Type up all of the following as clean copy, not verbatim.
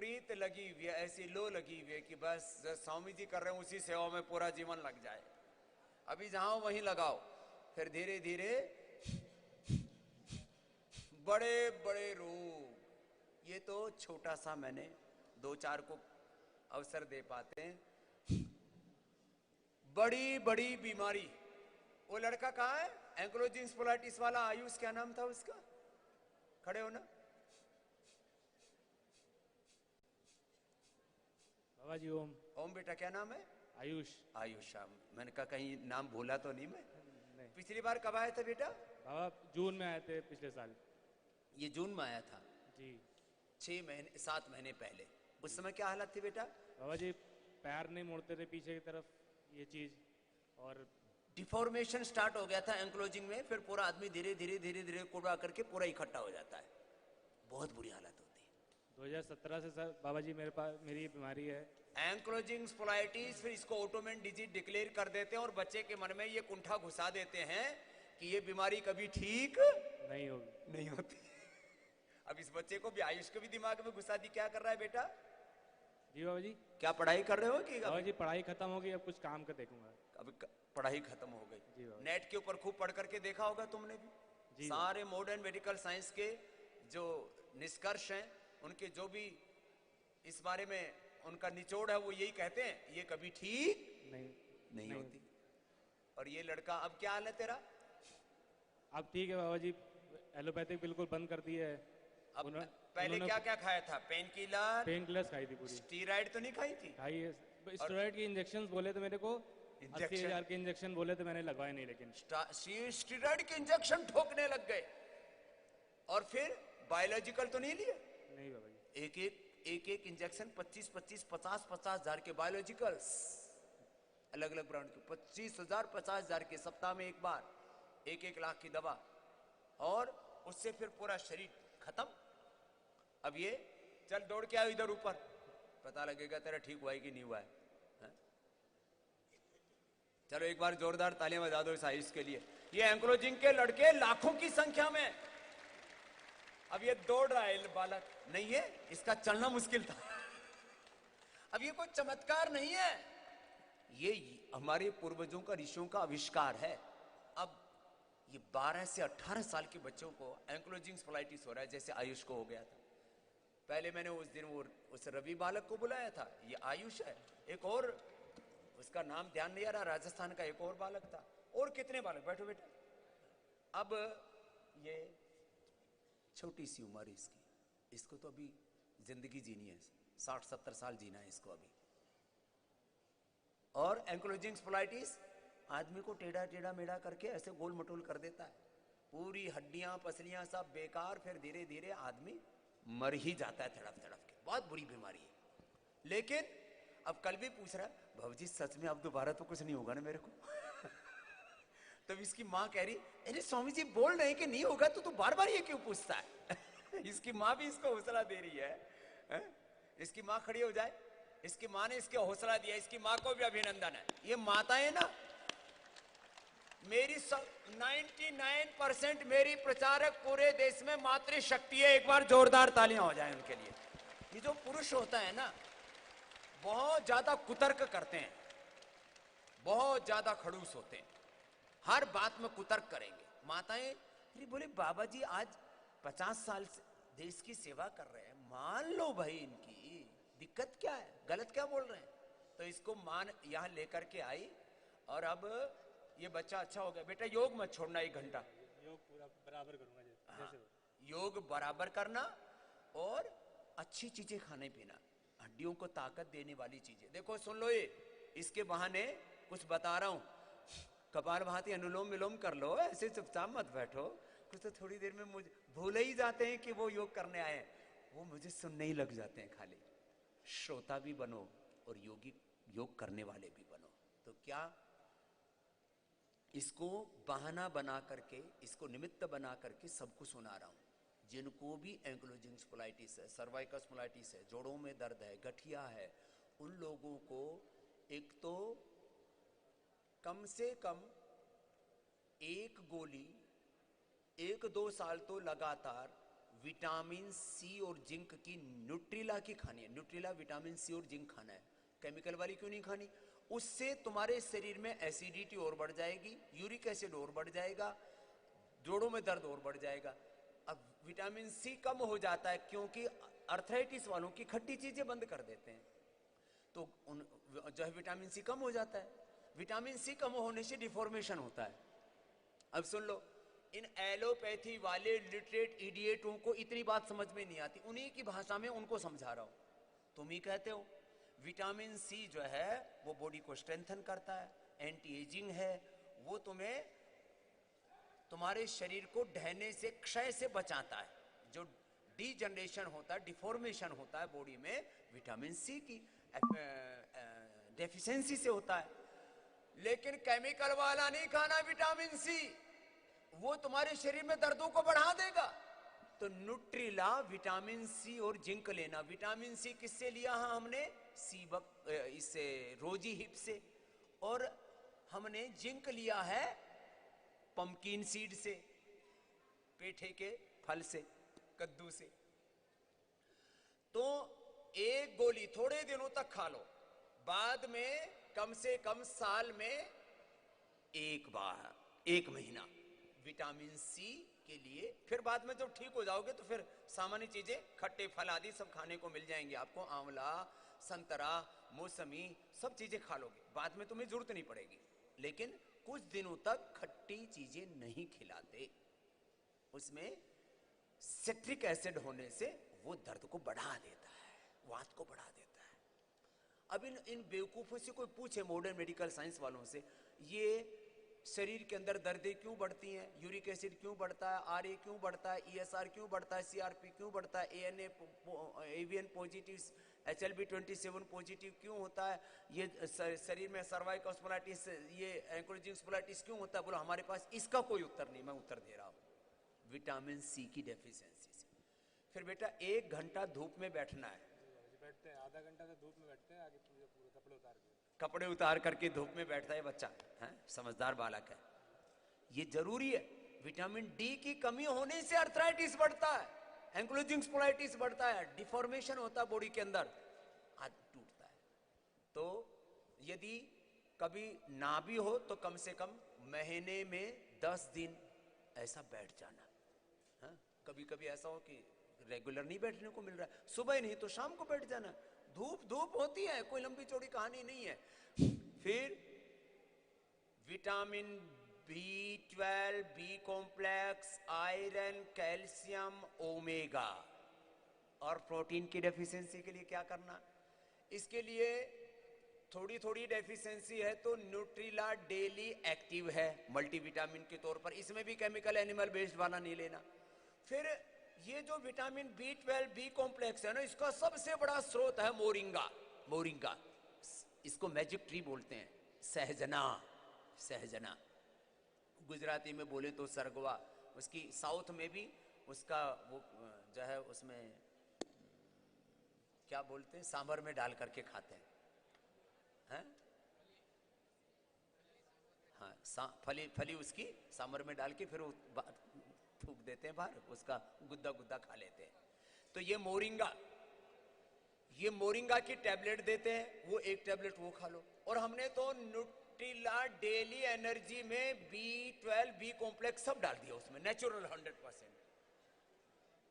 प्रीत लगी हुई है, ऐसी लो लगी हुई है कि बस स्वामी जी कर रहे हैं उसी सेवा में पूरा जीवन लग जाए। अभी जहां वहीं लगाओ, फिर धीरे धीरे बड़े बड़े रोग। ये तो छोटा सा मैंने दो चार को अवसर दे पाते हैं। बड़ी बड़ी बीमारी। वो लड़का कहाँ है, एंक्लोजिंग स्पोलाइटिस वाला आयुष, क्या नाम था उसका? खड़े हो ना बाबा जी। ओम। ओम बेटा, क्या नाम है? आयुष। आयुष। मैंने कहा कहीं नाम भूला तो नहीं मैं? नहीं पिछली बार कब आए थे बेटा? बाबा जून में आए थे पिछले साल। ये जून में आया था जी। 6 महीने 7 महीने पहले। उस समय क्या हालत थी बेटा? बाबा जी पैर नहीं मुड़ते थे पीछे की तरफ, ये चीज, और डिफॉर्मेशन स्टार्ट हो गया था एंक्लोजिंग में। फिर पूरा आदमी धीरे धीरे धीरे धीरे कोड़ा करके पूरा इकट्ठा हो जाता है। बहुत बुरी हालत होती है। 2017 से सर बाबा जी मेरी बीमारी है एंक्लोजिंग स्पोलाइटिस। फिर इसको ऑटोमेन डिजीज डिक्लेयर कर देते हैं और बच्चे के मन में ये कुंठा घुसा देते हैं कि ये बीमारी कभी ठीक नहीं होगी, नहीं होती। अब इस बच्चे को भी, आयुष को भी दिमाग में घुसा दी। क्या कर रहा है बेटा? जी बाबा जी। क्या पढ़ाई कर रहे हो कि बाबा जी पढ़ाई खत्म होगी, अब कुछ काम का देखूंगा। अब पढ़ाई खत्म हो जी गई। बाबा। नेट के ऊपर खूब पढ़ करके देखा होगा तुमने भी। जी सारे मॉडर्न मेडिकल साइंस के जो निष्कर्ष हैं, उनके जो भी इस बारे में उनका निचोड़ है, वो यही कहते हैं ये कभी ठीक नहीं होती। और ये लड़का, अब क्या हाल है तेरा? अब ठीक है बाबा जी, एलोपैथिक बिल्कुल बंद कर दी है। अब पहले क्या क्या खाया था? पेन किलर्स खाई थी पूरी। स्टीराइड तो नहीं खाई थी? खाई है। स्टेरॉइड के इंजेक्शन बोले थे मेरे को, 80,000 के इंजेक्शन बोले थे, मैंने लगवाए नहीं। लेकिन स्टीराइड के इंजेक्शन ठोकने लग गए। और फिर बायोलॉजिकल तो नहीं लिए? नहीं बाबा जी। एक एक इंजेक्शन 25-25, 50-50 हजार के बायोलॉजिकल्स, अलग अलग ब्रांड के। 25,000 50,000 के, सप्ताह में एक बार, 1-1 लाख की दवा। और उससे फिर पूरा शरीर खत्म। अब ये चल दौड़ के आओ इधर ऊपर, पता लगेगा तेरा ठीक हुआ है कि नहीं हुआ है। चलो एक बार जोरदार तालियां बजा दो इस आयुष के लिए। ये एंक्लोजिंग के लड़के लाखों की संख्या में। अब ये दौड़ रहा है बालक, नहीं है इसका चलना मुश्किल था। अब ये कोई चमत्कार नहीं है, ये हमारे पूर्वजों का, ऋषियों का आविष्कार है। अब ये 12 से 18 साल के बच्चों को एंक्लोजिंग स्पोलाइटिस हो रहा है, जैसे आयुष को हो गया था। पहले मैंने उस दिन वो उस रवि बालक को बुलाया था, ये आयुष है। एक और, उसका नाम ध्यान नहीं आ रहा, राजस्थान का एक और बालक था। और कितने बालक, बैठो बेटा। अब ये छोटी सी उम्र है इसकी, इसको तो अभी जिंदगी जीनी है, 60-70 साल जीना है इसको अभी। और एंक्लोजिंग स्पोलाइटिस आदमी को टेढ़ा टेढ़ा मेढ़ा करके ऐसे गोल मटोल कर देता है, पूरी हड्डियां पसलियां सब बेकार। फिर धीरे धीरे आदमी मर ही जाता है तड़प तड़प के। बहुत बुरी बीमारी है। लेकिन अब कल भी पूछ रहा है, भाजी सच में अब दोबारा तो कुछ नहीं होगा ना मेरे को? तब इसकी माँ कह रही, अरे स्वामी जी बोल रहे हैं कि नहीं होगा, तो बार बार ये क्यों पूछता है? इसकी माँ भी इसको हौसला दे रही है। इसकी माँ खड़ी हो जाए, इसकी माँ ने इसके हौसला दिया। इसकी माँ को भी अभिनंदन है। ये माताएं ना, मेरी 99% मेरी प्रचारक पूरे देश में मातृशक्ति है। एक बार जोरदार तालियां हो जाएं उनके लिए। ये जो पुरुष होता है ना, बहुत ज्यादा कुतर्क करते हैं, बहुत ज्यादा खड़ूस होते हैं, हर बात में कुतर्क करेंगे। माताएं बोले, बाबा जी आज 50 साल से देश की सेवा कर रहे हैं, मान लो भाई, इनकी दिक्कत क्या है, गलत क्या बोल रहे हैं? तो इसको मान यहां लेकर के आई। और अब ये बच्चा अच्छा हो गया। बेटा योग मत छोड़ना, 1 घंटा योग पूरा बराबर करूंगा जैसे। योग बराबर करना और अच्छी चीजें खाने पीना, हड्डियों को ताकत देने वाली चीजें। देखो सुन लो, ये इसके बहाने कुछ बता रहा हूं, कपालभाति अनुलोम विलोम कर लो, ऐसे चुपचाप मत बैठो। कुछ तो थोड़ी देर में मुझे भूल ही जाते हैं कि वो योग करने आए हैं, वो मुझे सुनने ही लग जाते हैं। खाली श्रोता भी बनो और योग करने वाले भी बनो। तो क्या इसको बहाना बना करके, इसको निमित्त बना करके सबको सुना रहा हूं। जिनको भी एंक्लोजिंग स्पोलाइटिस है, सर्वाइकल स्पोलाइटिस है, जोड़ों में दर्द है, गठिया है, उन लोगों को एक तो कम से कम 1 गोली 1-2 साल तो लगातार विटामिन सी और जिंक की न्यूट्रिला की खानी है। न्यूट्रिला विटामिन सी और जिंक खाना है, केमिकल वाली क्यों नहीं खानी? उससे तुम्हारे शरीर में एसिडिटी और बढ़ जाएगी, यूरिक एसिड और बढ़ जाएगा, जोड़ों में दर्द और बढ़ जाएगा। अब विटामिन सी कम हो जाता है क्योंकि अर्थराइटिस वालों की खट्टी चीजें बंद कर देते हैं, तो जो है विटामिन सी कम हो जाता है। विटामिन सी कम होने से डिफॉर्मेशन होता है। अब सुन लो, इन एलोपैथी वाले लिटरेट इडियटों को इतनी बात समझ में नहीं आती, उन्हीं की भाषा में उनको समझा रहा हूं। तुम ही कहते हो विटामिन सी जो है वो बॉडी को स्ट्रेंथन करता है, एंटी एजिंग है, वो तुम्हें तुम्हारे शरीर को ढहने से, क्षय से बचाता है। जो डीजनरेशन होता है, डिफॉर्मेशन होता है बॉडी में, विटामिन सी की डेफिशिएंसी से होता है। लेकिन केमिकल वाला नहीं खाना विटामिन सी, वो तुम्हारे शरीर में दर्दों को बढ़ा देगा। तो न्यूट्रिला विटामिन सी और जिंक लेना। विटामिन सी किससे लिया है हमने? सीबक, इससे रोजी हिप से, और हमने जिंक लिया है पंपकिन सीड से, पेठे के फल से, कद्दू से। तो एक गोली थोड़े दिनों तक खा लो, बाद में कम से कम साल में एक बार, 1 महीना विटामिन सी के लिए। फिर बाद में जब ठीक हो जाओगे तो फिर सामान्य चीजें, खट्टे फल आदि सब खाने को मिल जाएंगे आपको, आंवला, संतरा, मौसमी, सब चीजें खा लोगे, बाद में तुम्हें जरूरत नहीं पड़ेगी। लेकिन कुछ दिनों तक खट्टी चीजें नहीं खिलाते, उसमें सिट्रिक एसिड होने से वो दर्द को बढ़ा देता है, वात को बढ़ा देता है। अब इन बेवकूफों से कोई पूछे, मॉडर्न मेडिकल साइंस वालों से, ये शरीर के अंदर दर्दें क्यों बढ़ती हैं, यूरिक एसिड क्यों बढ़ता है, आरए क्यों बढ़ता है, ईएसआर क्यों बढ़ता है, सीआरपी क्यों बढ़ता है, ANA, AVN positive, HLB27 positive क्यों होता है, ये शरीर में सर्वाइकल स्पोलाइटिस, ये एंकोलॉजिंग स्पोलाइटिस क्यों होता है? बोलो हमारे पास इसका कोई उत्तर नहीं, मैं उत्तर दे रहा हूं, विटामिन सी की डेफिशिएंसी से। फिर बेटा 1 घंटा धूप में बैठना है, बैठते हैं आधा घंटा से धूप में बैठते हैं, आगे पूरे कपड़े उतार के, कपड़े उतार करके धूप में बैठता है बच्चा, है समझदार बालक है, ये जरूरी है। विटामिन डी की कमी होने से अर्थराइटिस बढ़ता है, एंक्लोजिंग स्पोलाइटिस बढ़ता है, डिफॉर्मेशन होता है बॉडी के अंदर, हाथ टूटता है। तो यदि कभी ना भी हो तो कम से कम महीने में 10 दिन ऐसा बैठ जाना। हाँ? कभी कभी ऐसा हो कि रेगुलर नहीं बैठने को मिल रहा है, सुबह नहीं तो शाम को बैठ जाना। धूप होती है, कोई लंबी चौड़ी कहानी नहीं है। फिर vitamin B12, B complex, iron, calcium, omega और प्रोटीन की डेफिशिएंसी के लिए क्या करना? इसके लिए थोड़ी थोड़ी डेफिशिएंसी है तो न्यूट्रिला डेली एक्टिव है मल्टीविटामिन के तौर पर, इसमें भी केमिकल एनिमल बेस्ड वाला नहीं लेना। फिर ये जो विटामिन B12, बी कॉम्प्लेक्स है ना, इसका सबसे बड़ा स्रोत है मोरिंगा। मोरिंगा, इसको मैजिक ट्री बोलते हैं, सहजना गुजराती में बोले तो सरगवा। उसकी साउथ में भी उसका वो जो है, उसमें क्या बोलते हैं, सांभर में डाल करके खाते हैं, हैं? हाँ, फली उसकी सांभर में डाल के फिर थूक देते हैं बाहर, उसका गुद्दा खा लेते हैं। तो ये मोरिंगा की टैबलेट देते हैं, वो 1 टैबलेट वो खा लो। और हमने तो न्यूट्रिला डेली एनर्जी में B12, बी कॉम्प्लेक्स सब डाल दिया उसमें, नेचुरल 100%।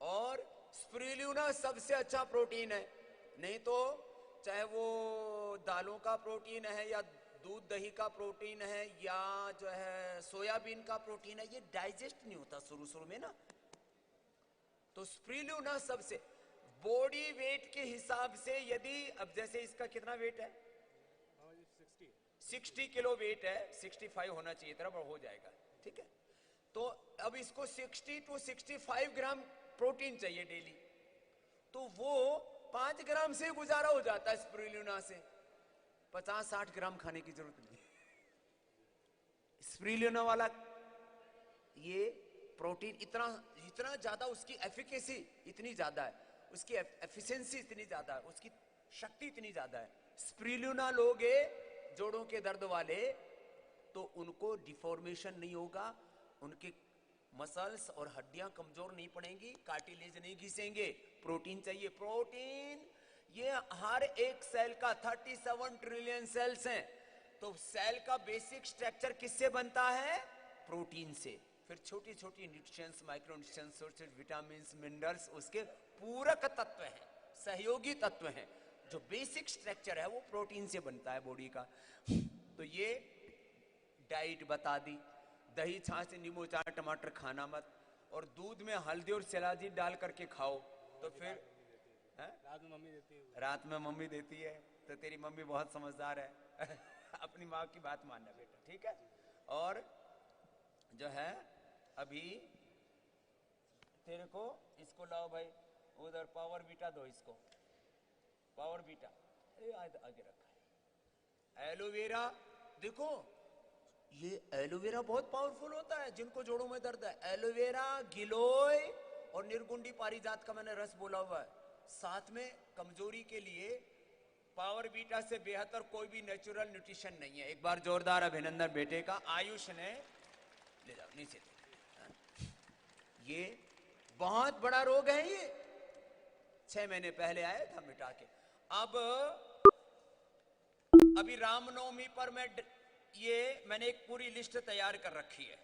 और स्पिरुलिना सबसे अच्छा प्रोटीन है, नहीं तो चाहे वो दालों का प्रोटीन है या दूध दही का प्रोटीन है या जो है सोयाबीन का प्रोटीन है, ये डाइजेस्ट नहीं होता शुरू में ना। तो स्पिरुलिना सबसे, बॉडी वेट के हिसाब से यदि, अब जैसे इसका कितना वेट है, 60 किलो वेट है, 65 होना चाहिए तरह पर हो जाएगा, ठीक है। तो अब इसको 60 to 65 ग्राम प्रोटीन चाहिए डेली, तो वो 5 ग्राम से गुजारा हो जाता है स्पिरुलिना से। 50-60 ग्राम खाने की जरूरत नहीं। स्पिरुलिना वाला ये प्रोटीन इतना ज्यादा, उसकी एफिकेसी इतनी ज्यादा है, उसकी एफिशिएंसी इतनी ज्यादा है, उसकी शक्ति इतनी ज्यादा है। स्पिरुलिना लोगे जोड़ों के दर्द वाले, तो उनको डिफॉर्मेशन नहीं होगा, उनके मसल्स और हड्डियां कमजोर नहीं पड़ेंगी, कार्टिलेज नहीं घिसेंगे। प्रोटीन चाहिए, प्रोटीन। ये हर एक सेल का 37 ट्रिलियन सेल्स हैं, तो सेल का बेसिक स्ट्रक्चर किससे बनता है? प्रोटीन से। फिर छोटी छोटी nutrients, micro nutrients, vitamin, minerals उसके पूरक तत्व हैं, सहयोगी तत्व हैं। जो बेसिक स्ट्रक्चर है वो प्रोटीन से बनता है बॉडी का। तो ये डाइट बता दी। दही, छाछ, नींबू, अचार, टमाटर खाना मत, और दूध में हल्दी और शिलाजीत डाल करके खाओ। तो फिर रात में मम्मी देती है। रात में मम्मी देती है, तो तेरी मम्मी बहुत समझदार है। अपनी माँ की बात मानना बेटा, ठीक है। और जो है अभी तेरे को इसको लाओ भाई, उधर पावर बीटा दो इसको, पावर बीटा आगे रखा है। एलोवेरा, देखो ये एलोवेरा बहुत पावरफुल होता है जिनको जोड़ों में दर्द है। एलोवेरा, गिलोय और निर्गुंडी पारिजात का मैंने रस बोला हुआ है। साथ में कमजोरी के लिए पावर बीटा से बेहतर कोई भी नेचुरल न्यूट्रिशन नहीं है। एक बार जोरदार अभिनंदन बेटे का। आयुष ने ले जाओ नीचे। ये बहुत बड़ा रोग है, ये 6 महीने पहले आया था मिटा के। अब अभी रामनवमी पर मैंने एक पूरी लिस्ट तैयार कर रखी है।